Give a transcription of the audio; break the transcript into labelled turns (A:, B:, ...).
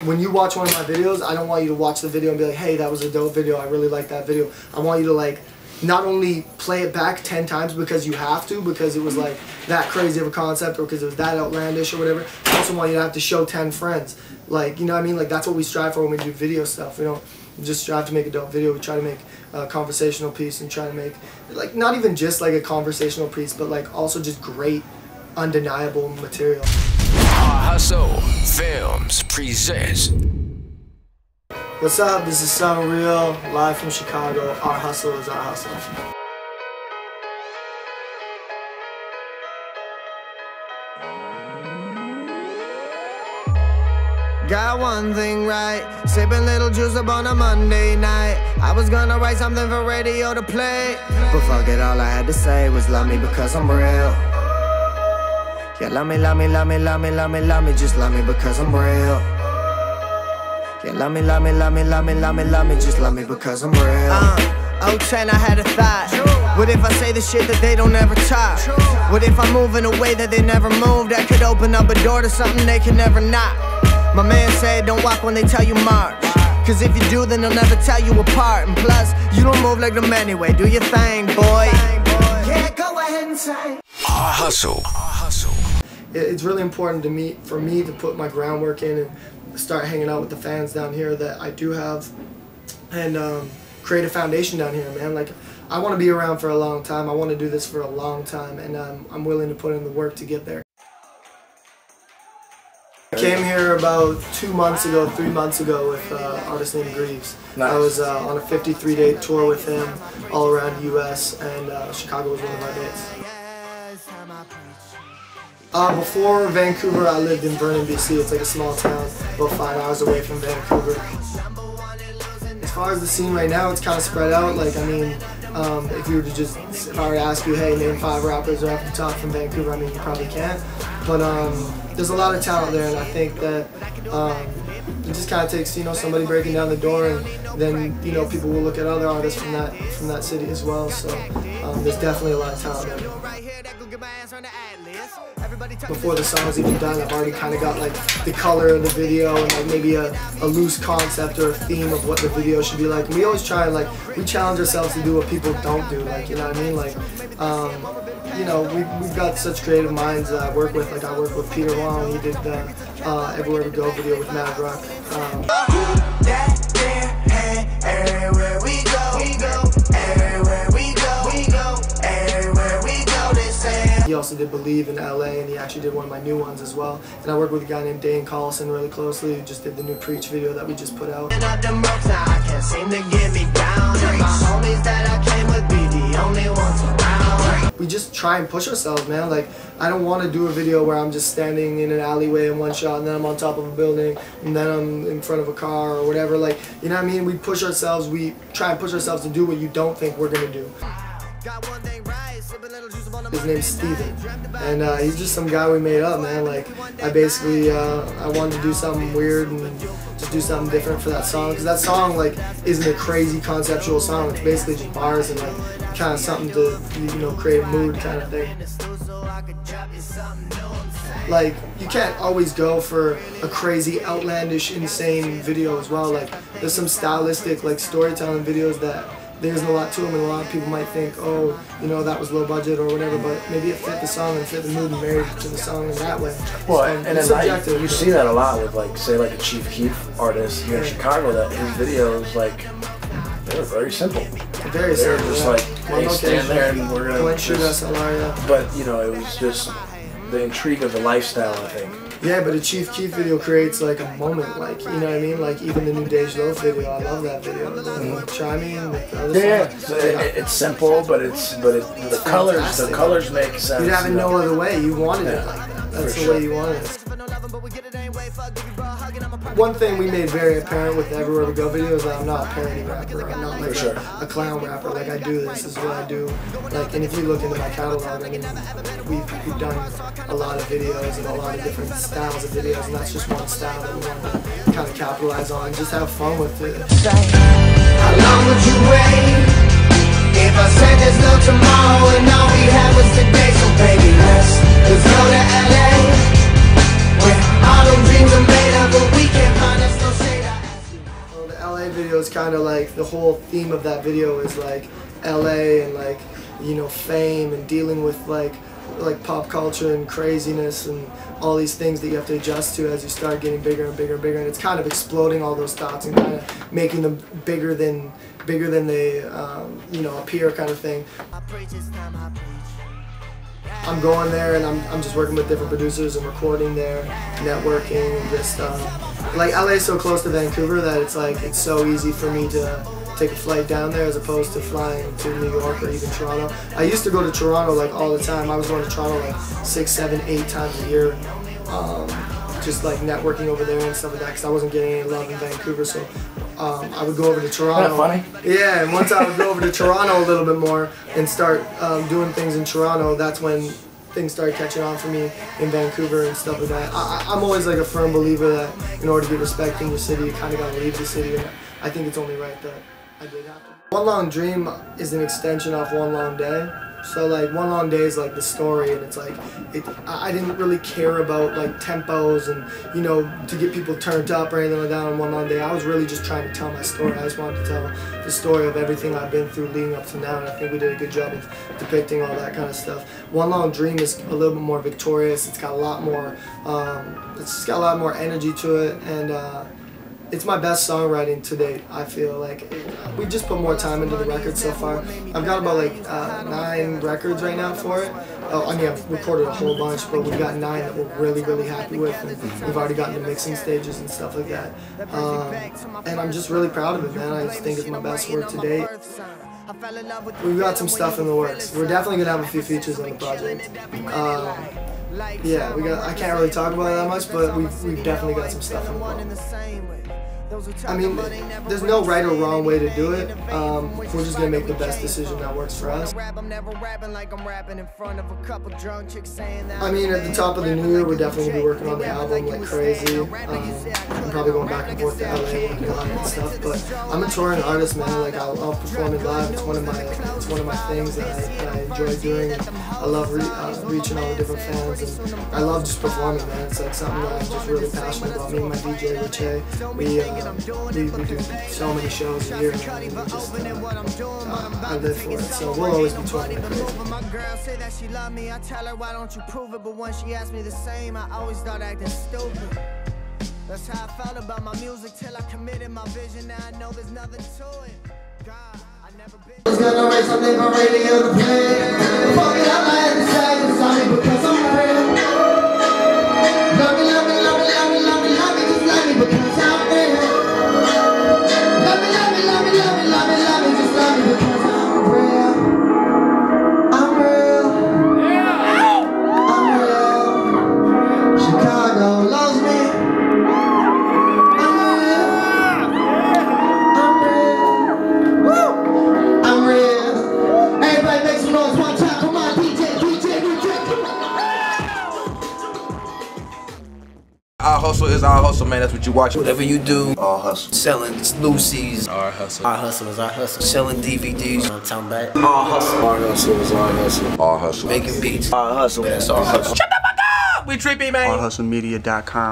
A: When you watch one of my videos, I don't want you to watch the video and be like, hey, that was a dope video, I really like that video. I want you to like not only play it back 10 times because you have to, because it was like that crazy of a concept or because it was that outlandish or whatever. I also want you to have to show 10 friends. Like, you know what I mean? Like, that's what we strive for when we do video stuff. We don't just strive to make a dope video. We try to make a conversational piece and try to make, like, not even just like a conversational piece, but like also just great, undeniable material.
B: Our Hustle Films presents.
A: What's up? This is SonReal, live from Chicago. Our hustle is our hustle. Got one thing right, sipping little juice up on a Monday night. I was gonna write something for radio to play, but fuck it, all I had to say was love me because I'm real. Yeah, love me, love me, love me, love me, love me, love me, just love me because I'm real. Yeah, love me, love me, love me, love me, love me, love me, just love me because I'm real. 010, I had a thought. What if I say the shit that they don't ever talk? What if I move in a way that they never move? That could open up a door to something they can never knock. My man said don't walk when they tell you march, cause if you do then they'll never tell you apart. And plus, you don't move like them anyway. Do your thing, boy. Yeah, go ahead and say
B: Our Hustle.
A: It's really important to me, for me to put my groundwork in and start hanging out with the fans down here that I do have, and create a foundation down here, man. Like, I want to be around for a long time. I want to do this for a long time, and I'm willing to put in the work to get there. I came here about 2 months ago, 3 months ago with an artist named Reggies. Nice. I was on a 53-day tour with him all around the US, and Chicago was one of our dates. Before Vancouver, I lived in Vernon, BC. It's like a small town, about 5 hours away from Vancouver. As far as the scene right now, it's kind of spread out. Like, I mean, if I were to ask you, hey, name 5 rappers right off the top from Vancouver, I mean, you probably can't. But there's a lot of talent there, and I think that it just kind of takes, you know, somebody breaking down the door, and then, you know, people will look at other artists from that city as well. So there's definitely a lot of talent there. Before the song's even done, I've already kind of got like the color of the video and like maybe a loose concept or a theme of what the video should be like. And we always try and like, we challenge ourselves to do what people don't do, like, you know what I mean? Like, you know, we've got such creative minds that I work with. Like, I work with Peter Wong. He did the Everywhere We Go video with Mad Rock. Everywhere we go, we go. Everywhere we go, we go. Everywhere we go, they say. He also did Believe in LA, and he actually did one of my new ones as well. And I work with a guy named Dane Collison really closely, who just did the new Preach video that we just put out. And up them ropes now, I can't seem to get me down. And my homies that I came with be the only ones around. We just try and push ourselves, man. Like, I don't want to do a video where I'm just standing in an alleyway in one shot, and then I'm on top of a building, and then I'm in front of a car or whatever. Like, you know what I mean? We push ourselves, we try and push ourselves to do what you don't think we're gonna do. His name's Steven, and he's just some guy we made up, man. Like, I basically, I wanted to do something weird and just do something different for that song, because that song, like, isn't a crazy conceptual song. It's basically just bars and, like, kind of something to, you know, create a mood kind of thing. Like, you can't always go for a crazy, outlandish, insane video as well. Like, there's some stylistic, like, storytelling videos that there isn't a lot to them, and a lot of people might think, oh, you know, that was low budget or whatever, but maybe it fit the song and fit the mood and married to the song in that way.
C: Well, and then like, you see that a lot with, like, say, like a Chief Keef artist here in Chicago, that his videos, like, they were very simple.
A: Very simple.
C: They're just like, hey, stand there and we're gonna
A: SLR, yeah.
C: But, you know, it was just the intrigue of the lifestyle, I think.
A: Yeah, but a Chief Keef video creates like a moment, like, you know what I mean? Like, even the new Dej Loaf video, I love that video. Try Me and the other
C: it's simple, but the colors make sense.
A: You have it no other way. You wanted it like that. That's the way you wanted it. One thing we made very apparent with the Everywhere We Go video is that I'm not a parody rapper. I'm not like a clown rapper. Like, I do this. This is what I do. Like, and if you look into my catalog, I mean, we've done a lot of videos and a lot of different styles of videos, and that's just one style that we want to kind of capitalize on and just have fun with it. How long would you wait if I said there's no tomorrow and all we had was today? So baby, let's go to LA, where all them dreams are made of, but we can't find us.
D: Giant video is kind of like, the whole theme of that video is like LA and like, you know, fame and dealing with like pop culture and craziness and all these things that you have to adjust to as you start getting bigger and bigger and bigger, and it's kind of exploding all those thoughts and kind of making them bigger than they you know, appear, kind of thing. I'm going there and I'm just working with different producers and recording there, networking, and just like LA is so close to Vancouver that it's like it's so easy for me to take a flight down there as opposed to flying to New York or even Toronto. I used to go to Toronto like all the time. I was going to Toronto like 6, 7, 8 times a year, just like networking over there and stuff like that, because I wasn't getting any love in Vancouver. So I would go over to Toronto.
C: Isn't that funny?
D: Yeah, and once I would go over to Toronto a little bit more and start doing things in Toronto, that's when things started catching on for me in Vancouver and stuff like that. I'm always like a firm believer that in order to get respect in your city, you kind of got to leave the city, and I think it's only right that I did happen. One Long Dream is an extension of One Long Day. So like One Long Day is like the story, and it's like I didn't really care about like tempos and, you know, to get people turned up or anything like that on One Long Day. I was really just trying to tell my story. I just wanted to tell the story of everything I've been through leading up to now, and I think we did a good job of depicting all that kind of stuff. One Long Dream is a little bit more victorious. It's got a lot more energy to it, and it's my best songwriting to date, I feel. Like, we just put more time into the record so far. I've got about like 9 records right now for it. I mean, I've recorded a whole bunch, but we've got 9 that we're really, really happy with, and we've already gotten to mixing stages and stuff like that. And I'm just really proud of it, man. I just think it's my best work to date. We've got some stuff in the works. We're definitely gonna have a few features on the project. Yeah, I can't really talk about it that much, but we've definitely got some stuff in the works. I mean, there's no right or wrong way to do it. We're just gonna make the best decision that works for us. I mean, at the top of the new year, we're definitely gonna be working on the album like crazy. I'm probably going back and forth to LA working on it and stuff. But I'm a touring artist, man. Like I'll perform it live. It's one of my things that I enjoy doing. I love reaching all the different fans, and I love just performing, man. It's like something that I'm just really passionate about. Me and my DJ Reggies, we do so many shows a year, and I live for it, so we'll always be touring like crazy. My girl said that she love me, I tell her why don't you prove it, but when she asked me the same, I always thought acting stupid. That's how I felt about my music till I committed my vision, now I know there's nothing to it. God, I never been. I was gonna write something for radio to play. Fuck it, I had to say it's sorry because I'm real. Love me, love me, love me, love me, love me, love me, just love me because I'm real. Love me, love me, love me, love me, love me, love me, just love me because I'm real. I'm real. I'm real. Chicago loves me. I'm real. I'm real. Woo! I'm real. Everybody make some noise one time. Come on, DJ, come on.
E: Our hustle is our hustle, man. That's what you watch.
F: Whatever you do,
E: Our hustle.
F: selling Lucy's,
E: Our hustle.
F: our hustle is our hustle. Selling DVDs, I'm talking about
C: Our hustle. Our hustle is our hustle.
E: Our hustle.
F: making beats.
C: Our hustle.
F: That's our hustle.
E: We trippy, man.
G: OurHustleMedia.com.